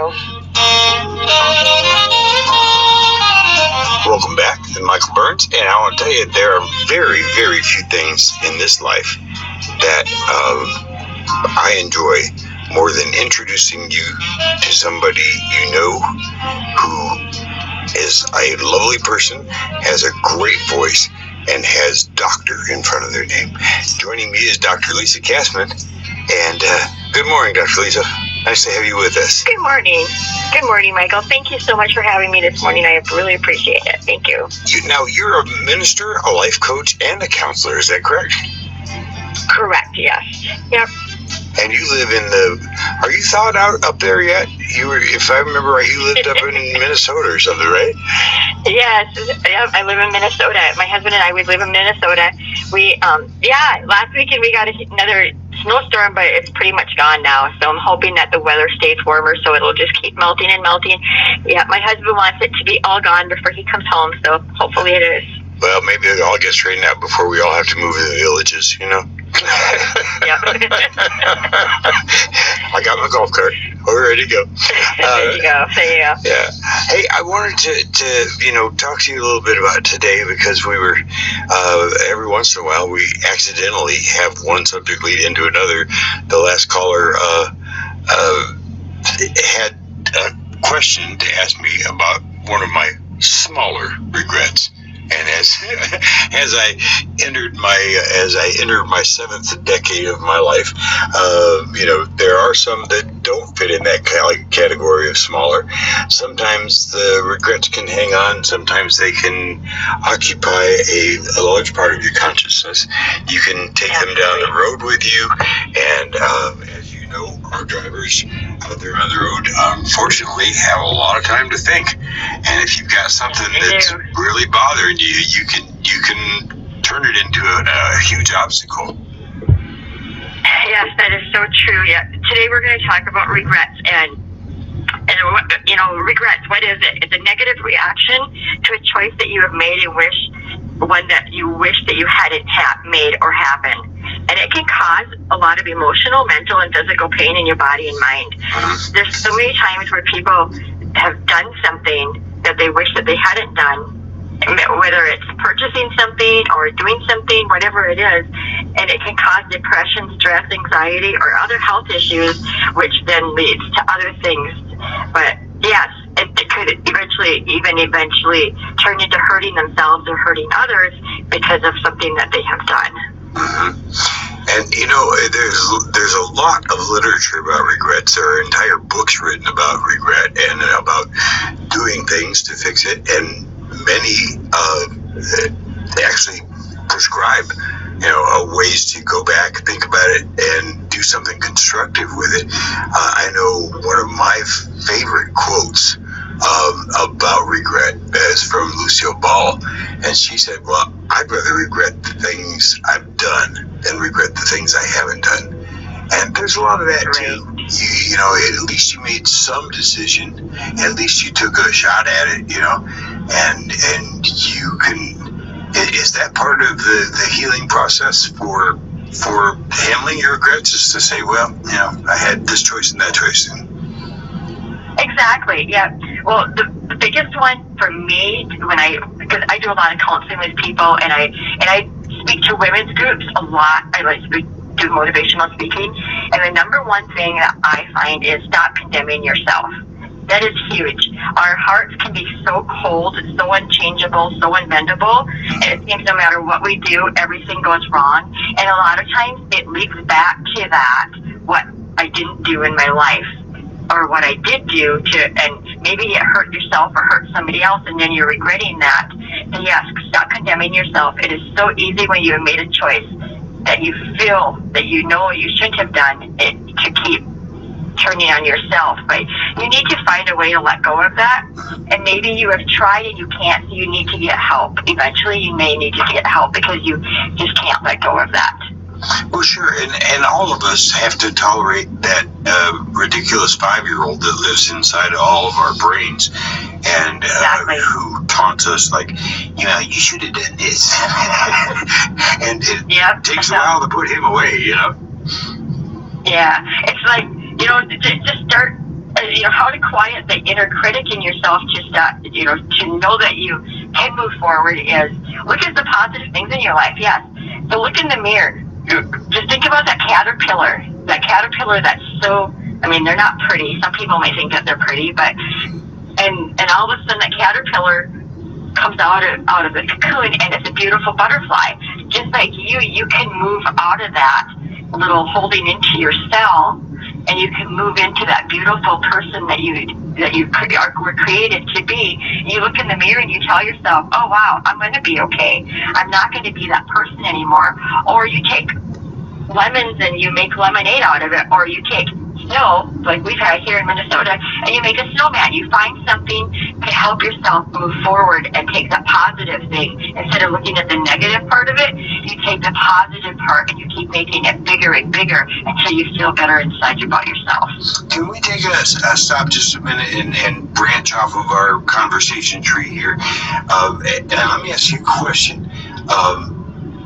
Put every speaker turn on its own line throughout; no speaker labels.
go.
Welcome back, I'm Michael Burns, and I want to tell you there are very, very few things in this life that I enjoy more than introducing you to somebody you know who is a lovely person, has a great voice, and has doctor in front of their name. Joining me is Dr. Lisa Cassman, and good morning, Dr. Lisa. Nice to have you with us.
Good morning. Good morning, Michael. Thank you so much for having me this morning. I really appreciate it. Thank you.
Now, you're a minister, a life coach, and a counselor. Is that correct?
Correct, yes. Yep.
And you live are you thawed out up there yet? If I remember right, you lived up in Minnesota or something, right?
Yes, I live in Minnesota. My husband and I, we live in Minnesota. We, last weekend we got another snowstorm, but it's pretty much gone now. So I'm hoping that the weather stays warmer, so it'll just keep melting and melting. Yeah, my husband wants it to be all gone before he comes home, so hopefully it is.
Well, maybe it all gets straightened out before we all have to move to the villages, you know?
Yeah.
I got my golf cart. We're ready to go.
There you go.
Yeah. Hey, I wanted to talk to you a little bit about today, because we were, every once in a while, we accidentally have one subject lead into another. The last caller had a question to ask me about one of my smaller regrets. And as I entered my seventh decade of my life, there are some that don't fit in that category of smaller. Sometimes the regrets can hang on. Sometimes they can occupy a large part of your consciousness. You can take them down the road with you, and as you know, our drivers out there on the road, unfortunately, have a lot of time to think. And if you've got something that's really bothering you, you can turn it into a huge obstacle.
Yes, that is so true. Yeah. Today we're going to talk about regrets and regrets. What is it? It's a negative reaction to a choice that you have made and one that you wish that you hadn't made or happened. And it can cause a lot of emotional, mental, and physical pain in your body and mind. There's so many times where people have done something that they wish that they hadn't done, whether it's purchasing something or doing something, whatever it is, and it can cause depression, stress, anxiety, or other health issues, which then leads to other things. But yes, it could eventually turn into hurting themselves or hurting others because of something that they have done.
Mm-hmm. And there's a lot of literature about regrets. There are entire books written about regret and about doing things to fix it, and many actually prescribe ways to go back, think about it, and do something constructive with it. I know one of my favorite quotes about regret is from Lucille Ball, and she said, well, I'd rather regret the things I've done than regret the things I haven't done. And there's a lot of that too. At least you made some decision. At least you took a shot at it, and you can. Is that part of the healing process for handling your regrets? Is to say, well, I had this choice and that choice.
Exactly. Yeah. Well, the biggest one for me, because I do a lot of counseling with people, and I speak to women's groups a lot. I like to do motivational speaking, and the number one thing that I find is stop condemning yourself. That is huge. Our hearts can be so cold, so unchangeable, so unbendable, and it seems no matter what we do, everything goes wrong. And a lot of times it leads back to that, what I didn't do in my life, or what I did do and maybe it hurt yourself or hurt somebody else, and then you're regretting that. And yes, stop condemning yourself. It is so easy when you have made a choice that you feel that you shouldn't have done it to keep turning on yourself, but you need to find a way to let go of that. And maybe you have tried and you can't, so you need to get help. Eventually you may need to get help because you just can't let go of that.
Well, sure, and all of us have to tolerate that ridiculous 5-year-old that lives inside all of our brains, and who taunts us like, you should have done this, and it takes a while to put him away,
Yeah, it's like, just start how to quiet the inner critic in yourself to start, to know that you can move forward is look at the positive things in your life. Yes. So look in the mirror. Just think about that caterpillar that's so, they're not pretty. Some people may think that they're pretty, but, and all of a sudden that caterpillar comes out of the cocoon and it's a beautiful butterfly. Just like you can move out of that little holding into yourself, and you can move into that beautiful person that you were created to be. You look in the mirror and you tell yourself, oh wow, I'm going to be okay. I'm not going to be that person anymore. Or you take lemons and you make lemonade out of it, or you take snow, like we've had here in Minnesota, and you make a snowman. You find something to help yourself move forward and take that positive thing. Instead of looking at the negative part of it, you take the positive part and you keep making it bigger and bigger until you feel better inside about yourself.
Can we take a stop just a minute and branch off of our conversation tree here? And let me ask you a question.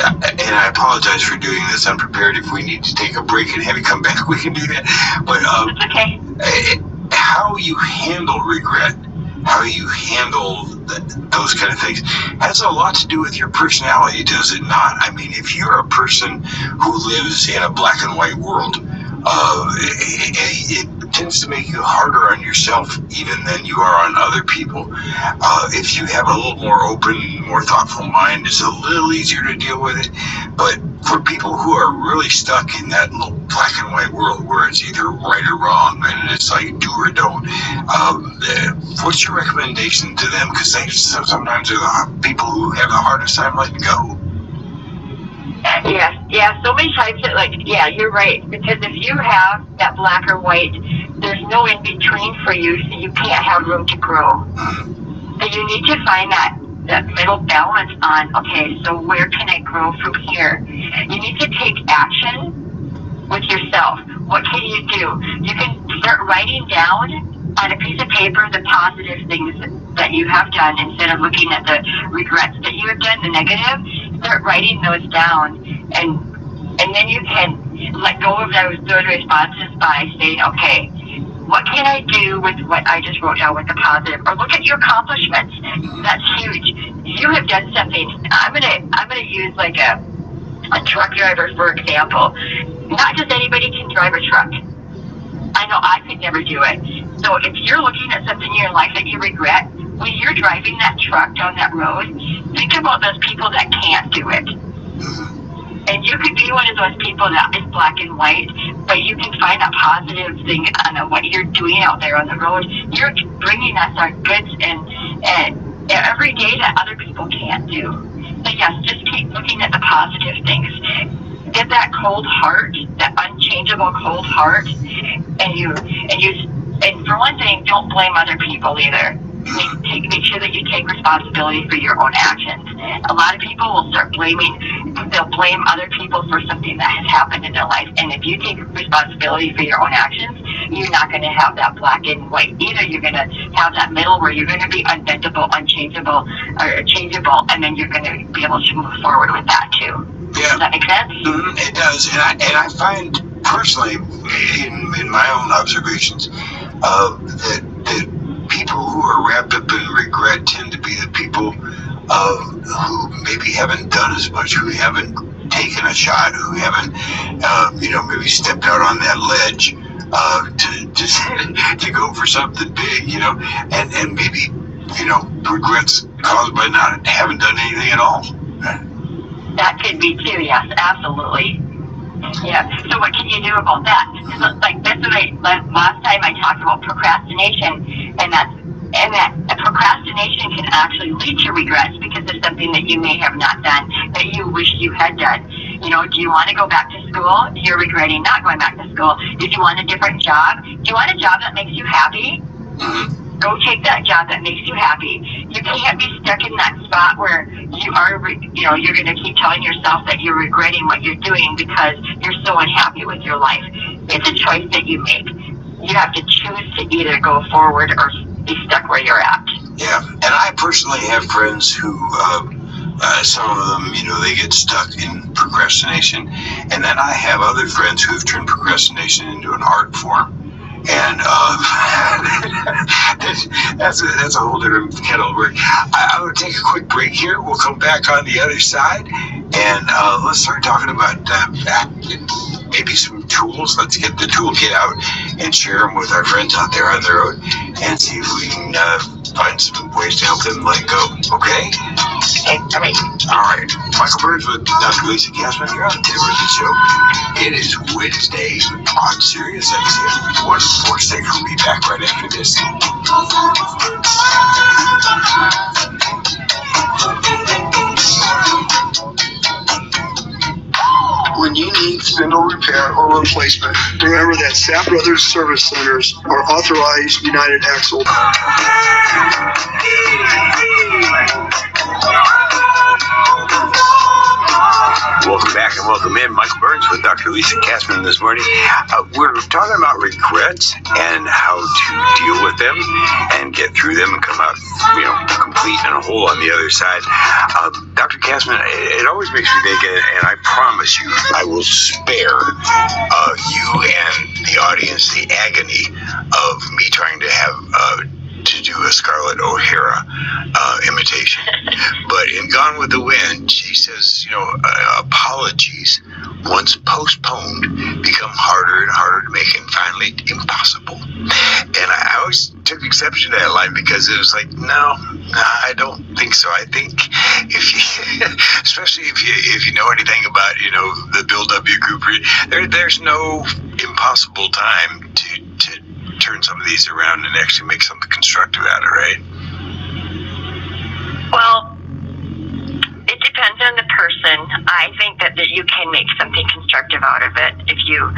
And I apologize for doing this unprepared. If we need to take a break and have you come back, we can do that. But
it's okay.
How you handle regret, how you handle those kind of things, has a lot to do with your personality, does it not? I mean, if you're a person who lives in a black and white world, it tends to make you harder on yourself even than you are on other people. If you have a little more open, more thoughtful mind, it's a little easier to deal with it. But for people who are really stuck in that little black and white world where it's either right or wrong, and it's like do or don't, what's your recommendation to them? Because they sometimes are the people who have the hardest time letting go.
Yeah, so many times you're right, because if you have that black or white, there's no in between for you, so you can't have room to grow. So you need to find that middle balance on, okay, so where can I grow from here? You need to take action with yourself. What can you do? You can start writing down on a piece of paper the positive things that you have done instead of looking at the regrets that you have done, the negative. Start writing those down, and then you can let go of those responses by saying, okay, what can I do with what I just wrote down with the positive? Or look at your accomplishments. That's huge. You have done something. I'm gonna use like a truck driver, for example. Not just anybody can drive a truck. I know I could never do it. So if you're looking at something in your life that you regret, when you're driving that truck down that road, think about those people that can't do it. And you could be one of those people that is black and white, but you can find a positive thing on what you're doing out there on the road. You're bringing us our goods and every day that other people can't do. So yes, just keep looking at the positive things. Get that cold heart, that unchangeable cold heart, and for one thing, don't blame other people either. Make sure that you take responsibility for your own actions. A lot of people will start they'll blame other people for something that has happened in their life. And if you take responsibility for your own actions, you're not going to have that black and white either. You're going to have that middle where you're going to be unbendable, unchangeable, or changeable, and then you're going to be able to move forward with that too.
Yeah.
Does that make sense?
It does. And I find personally, in my own observations, that people who are wrapped up in regret tend to be the people who maybe haven't done as much, who haven't taken a shot, who haven't, maybe stepped out on that ledge to go for something big, and maybe, regrets caused by not having done anything at all.
That could be too, yes, absolutely. Yeah. So what can you do about that? Like that's what last time I talked about procrastination, and that procrastination can actually lead to regrets because of something that you may have not done that you wish you had done. Do you want to go back to school? You're regretting not going back to school. Did you want a different job? Do you want a job that makes you happy? Go take that job that makes you happy. You can't be stuck in that spot where you are, you're going to keep telling yourself that you're regretting what you're doing because you're so unhappy with your life. It's a choice that you make. You have to choose to either go forward or be stuck where you're at.
Yeah, and I personally have friends who, some of them, they get stuck in procrastination. And then I have other friends who have turned procrastination into an art form. And that's a whole different kettle of work. I'm going to take a quick break here. We'll come back on the other side, and let's start talking about maybe some tools. Let's get the toolkit out and share them with our friends out there on the road, and see if we can find some ways to help them let go. Okay? All right. Michael Burns with Dr. Lisa Cassman here on the Tim Ridley Show. It is Wednesday on SirusXM 146. We'll be back right after this.
When you need spindle repair or replacement, remember that Sapp Brothers Service Centers are authorized United Axle.
Welcome back and welcome in. Michael Burns with Dr. Lisa Cassman this morning. We're talking about regrets and how to deal with them and get through them and come out, complete and whole on the other side. Dr. Cassman, it always makes me think, and I promise you, I will spare you and the audience the agony of me trying to have to do a Scarlett O'Hara imitation. But in Gone with the Wind, she says, apologies, once postponed, become harder and harder to make and finally impossible. And I always took exception to that line because it was like, no, I don't think so. I think especially if you know anything about, the Bill W. Group, there's no impossible time to turn some of these around and actually make something constructive out of it, right?
Well, it depends on the person. I think that you can make something constructive out of it if you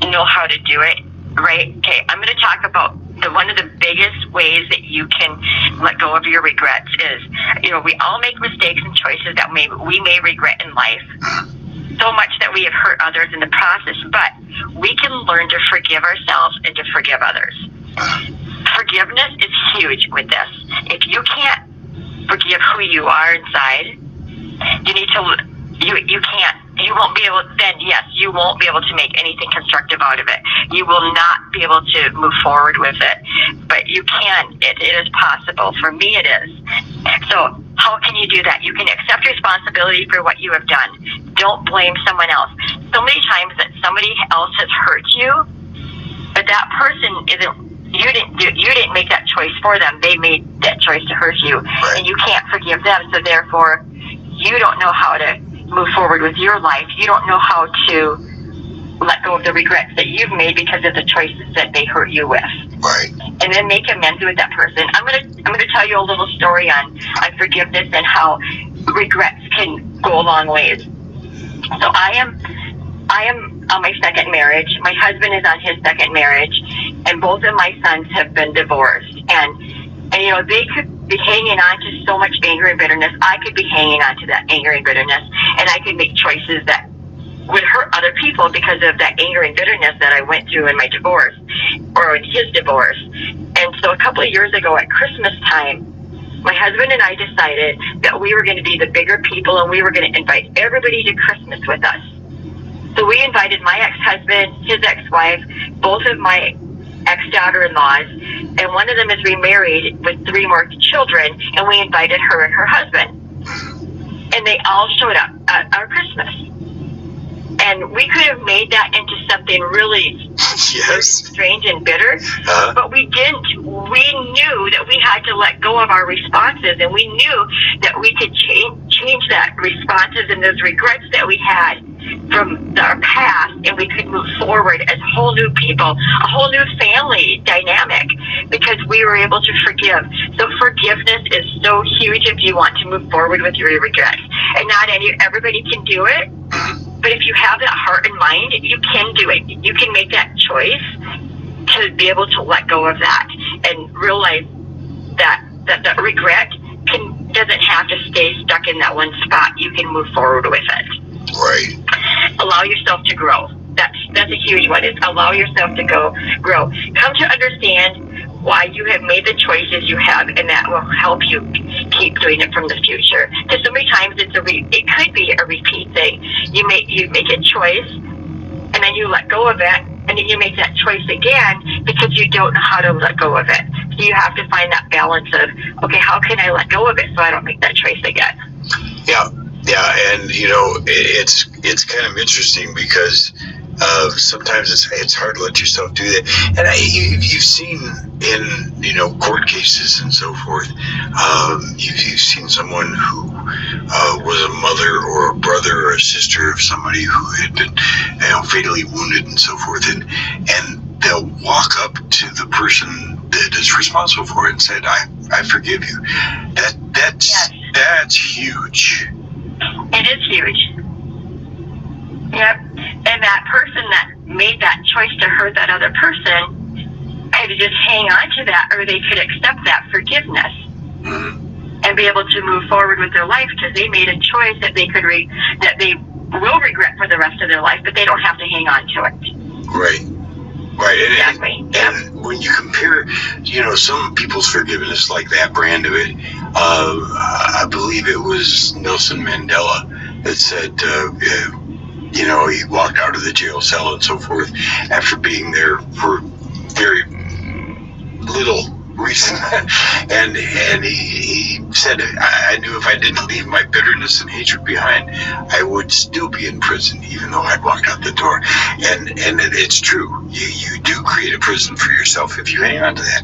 know how to do it, right? Okay, I'm going to talk about one of the biggest ways that you can let go of your regrets is, we all make mistakes and choices that we may regret in life. So much that we have hurt others in the process, but we can learn to forgive ourselves and to forgive others. Forgiveness is huge with this. If you can't forgive who you are inside, you won't be able to make anything constructive out of it. You will not be able to move forward with it, but you can. It is possible. For me, it is. So how can you do that? You can accept responsibility for what you have done. Don't blame someone else. So many times that somebody else has hurt you, but that person you didn't make that choice for them. They made that choice to hurt you,
right.
And you can't forgive them. So therefore, you don't know how to move forward with your life. You don't know how to let go of the regrets that you've made because of the choices that they hurt you with.
Right.
And then make amends with that person. I'm gonna tell you a little story on forgiveness and how regrets can go a long ways. So I am on my second marriage. My husband is on his second marriage, and both of my sons have been divorced. And they could be hanging on to so much anger and bitterness. I could be hanging on to that anger and bitterness, and I could make choices that would hurt other people because of that anger and bitterness that I went through in my divorce or in his divorce. And so a couple of years ago at Christmas time, my husband and I decided that we were going to be the bigger people and we were going to invite everybody to Christmas with us. So we invited my ex-husband, his ex-wife, both of my ex-daughter-in-laws, and one of them is remarried with 3 more children, and we invited her and her husband. And they all showed up at our Christmas. And we could have made that into something really strange and bitter, but we didn't. We knew that we had to let go of our responses, and we knew that we could change that responses and those regrets that we had from our past, and we could move forward as whole new people, a whole new family dynamic, because we were able to forgive. So forgiveness is so huge if you want to move forward with your regrets. And not everybody can do it. But if you have that heart and mind, you can do it. You can make that choice to be able to let go of that and realize that regret doesn't have to stay stuck in that one spot. You can move forward with it.
Right.
Allow yourself to grow. That's a huge one. Is allow yourself to grow. Come to understand why you have made the choices you have, and that will help you keep doing it from the future. Because so many times it could be a repeat thing. You make a choice, and then you let go of it, and then you make that choice again because you don't know how to let go of it. So you have to find that balance of, okay, how can I let go of it so I don't make that choice again?
Yeah, and it's kind of interesting because sometimes it's hard to let yourself do that. And you've seen in court cases and so forth, you've seen someone who was a mother or a brother or a sister of somebody who had been fatally wounded and so forth, and they'll walk up to the person that is responsible for it and said, I forgive you. That's huge.
It is huge. Yep. And that person that made that choice to hurt that other person had to just hang on to that, or they could accept that forgiveness and be able to move forward with their life because they made a choice that they they will regret for the rest of their life, but they don't have to hang on to it.
Right.
Exactly.
And when you compare, some people's forgiveness, like that brand of it, I believe it was Nelson Mandela that said, he walked out of the jail cell and so forth after being there for very little reason. and he said, I knew if I didn't leave my bitterness and hatred behind, I would still be in prison, even though I'd walked out the door. And it's true. You do create a prison for yourself if you hang on to that.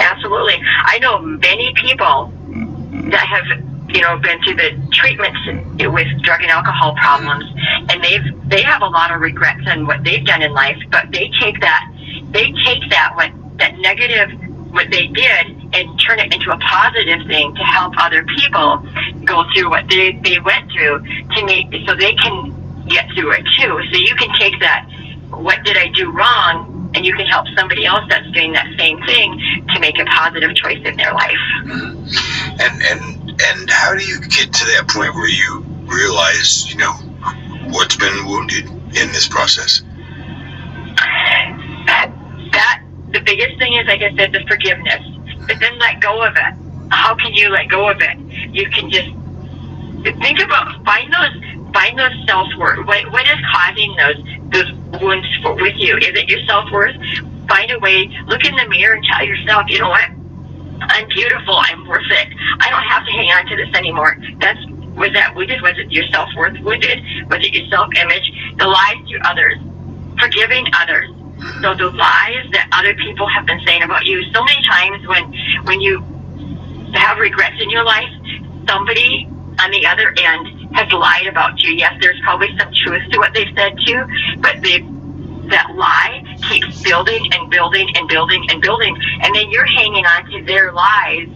Absolutely. I know many people that have been through the treatments with drug and alcohol problems, and they have a lot of regrets on what they've done in life, but they take that negative, what they did, and turn it into a positive thing to help other people go through what they went through so they can get through it too. So you can take that, what did I do wrong, and you can help somebody else that's doing that same thing to make a positive choice in their life.
And how do you get to that point where you realize, what's been wounded in this process?
The biggest thing is, like I said, the forgiveness. But then let go of it. How can you let go of it? You can just think about, find those self-worth. What is causing those wounds with you? Is it your self-worth? Find a way, look in the mirror and tell yourself, you know what? I'm beautiful. I'm worth it. I don't have to hang on to this anymore. Was that wounded? Was it your self-worth wounded? Was it your self-image? The lies to others. Forgiving others. So the lies that other people have been saying about you. So many times when you have regrets in your life, somebody on the other end has lied about you. Yes, there's probably some truth to what they've said to you, but that lie keeps building and building and building and building, and then you're hanging on to their lies,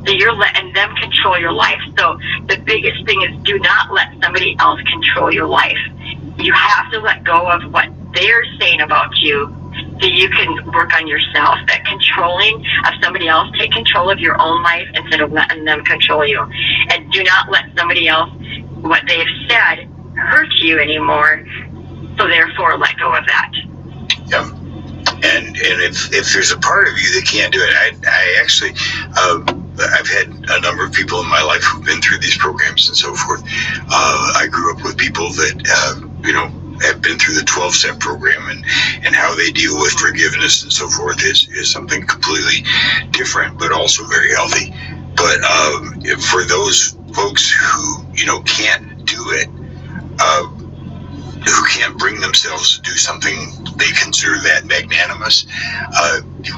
that you're letting them control your life. So the biggest thing is, do not let somebody else control your life. You have to let go of what they're saying about you so you can work on yourself. That controlling of somebody else, take control of your own life instead of letting them control you. And do not let somebody else, what they've said, hurt you anymore. So therefore, let go of that.
Yeah. And if there's a part of you that can't do it, I actually, I've had a number of people in my life who've been through these programs and so forth. I grew up with people that, have been through the 12-step program, and how they deal with forgiveness and so forth is something completely different, but also very healthy. But for those folks who, can't do it, who can't bring themselves to do something they consider that magnanimous,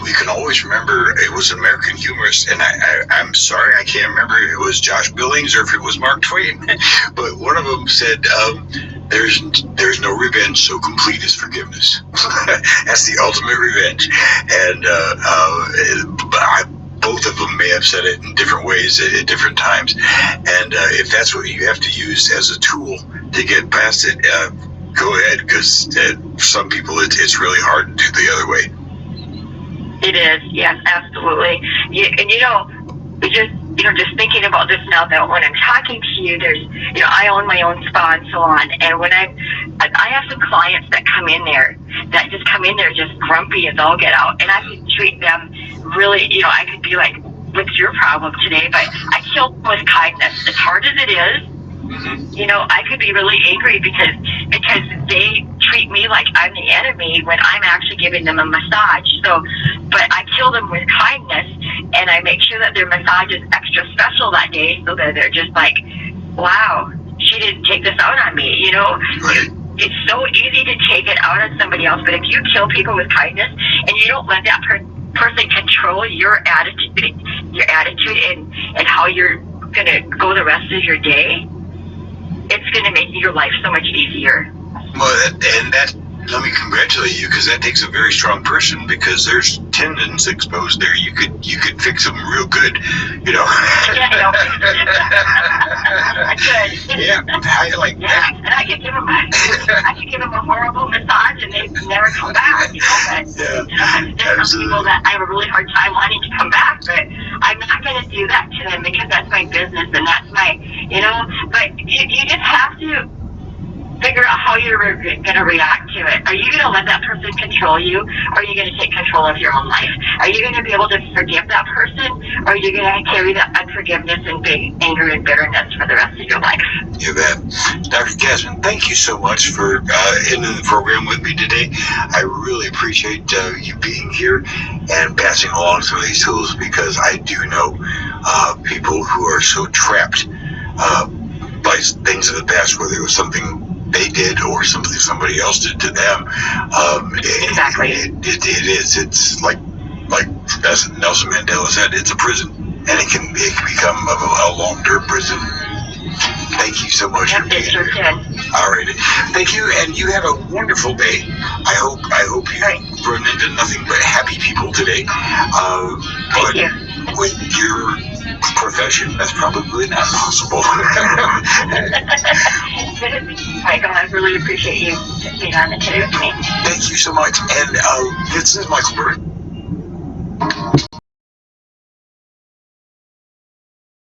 we can always remember it was an American humorist, and I'm sorry, I can't remember if it was Josh Billings or if it was Mark Twain, but one of them said, there's no revenge so complete as forgiveness. That's the ultimate revenge. And both of them may have said it in different ways at different times. And if that's what you have to use as a tool to get past it, go ahead, because some people it's really hard to do the other way.
It is, yes, absolutely. Just thinking about this now, that when I'm talking to you, I own my own spa and salon, and when I have some clients that come in there just grumpy as all get out, and I can treat them really, I could be like, what's your problem today? But I kill them with kindness. As hard as it is, You know, I could be really angry because they treat me like I'm the enemy when I'm actually giving them a massage. So, but I kill them with kindness, and I make sure that their massage is extra special that day, so that they're just like, wow, she didn't take this out on me. You know,
Right.
it's so easy to take it out on somebody else, but if you kill people with kindness and you don't let that person control your attitude and how you're going to go the rest of your day, it's going to make your life so much easier.
Well, let me congratulate you, because that takes a very strong person, because there's tendons exposed there. You could fix them real good, you know.
Yeah, I know. I could.
Yeah, I like that.
And I could give them a horrible massage and they never come back, you know. But there's some people that I have a really hard time wanting to come back, but I'm not going to do that to them, because that's my business and that's my, you know. But you just have to figure out how you're going to react to it. Are you going to let that person control you, or are you going to take control of your own life? Are you going to be able to forgive that person, or are you going to carry that unforgiveness and anger and bitterness for the rest of your life?
You bet. Dr. Cassman, thank you so much for ending the program with me today. I really appreciate you being here and passing along some of these tools, because I do know people who are so trapped by things in the past, whether it was something they did or something somebody else did to them.
Exactly.
It is. It's like as Nelson Mandela said, it's a prison, and it can become a long-term prison. Thank you so much for being here. All right. Thank you, and you have a wonderful day. I hope you run into nothing but happy people today.
Thank you.
With your profession, that's probably not possible.
Michael, I really appreciate you being on the today with me.
Thank you so much. And this is Michael Bird.